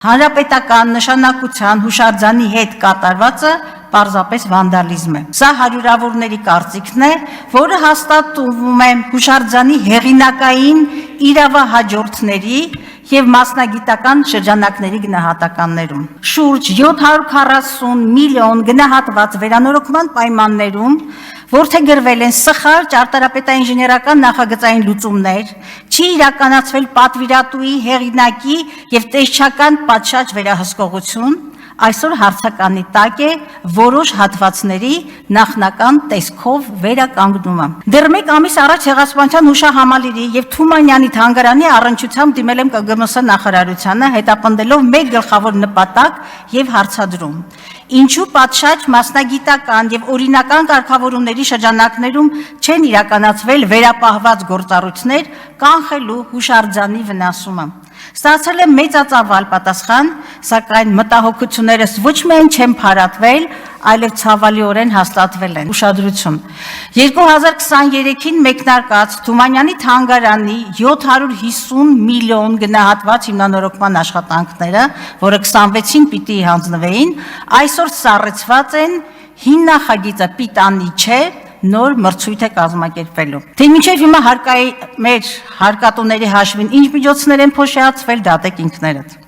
Հանրապետական նշանակության հուշարձանի հետ կատարվածը պարզապես վանդալիզմ է։ Սա հարյուրավորների կարծիքն է, որը հաստատվում է հուշարձանի հեղինակային իրավահաջորդների և մասնագիտական շրջանակների գնահատականներում։ Շուրջ 740 միլիոն գնահատված վերանորոգման պայմաններում որդեգրվել են սխալ ճարտարապետային ինժեներական նախագծային լուծումներ, չի իրականացվել պատվիրատուի հեղինակի և տեսչական պատշաճ վերահսկողություն, այսօր հարցականի տակ է որոշ հատվածների նախնական տեսքով վերականգնումը։ Դեռ մեկ ամիս առաջ Ցեղասպանության հուշահամալիրի և Թումանյանի թանգարանի առնչությամբ դիմել եմ ԿԳՄՍ նախարարությանը, հետապնդելով մեկ գլխավոր նպատակ և հարցադրում. Ինչու պատշաճ մասնագիտական և օրինական կարգավորումների շրջանակներում չեն իրականացվել վերապահված գործառույթներ կանխելու հուշարձանի վնասումը։ Ստացել եմ մեծածավալ պատասխան, սակայն մտահոգություններս ոչ միայն չեն փարատվել, այլև ցավալիորեն հաստատվել են։ Ուշադրություն։ 2023-ին մեկնարկած Թումանյանի թանգարանի 750 միլիոն գնահատված հիմնանորոգման աշխատանքները, որը 26-ին պիտի հանձնվեին, այսօր սառեցված են, հին նախագիծը պիտանի չէ, նոր մրցույթ է կազմակերպվելու։ Թե մինչև հիմա մեր հարկատուների հաշվին ինչ միջոցներ են փոշիացվել, դատեք ինքներդ։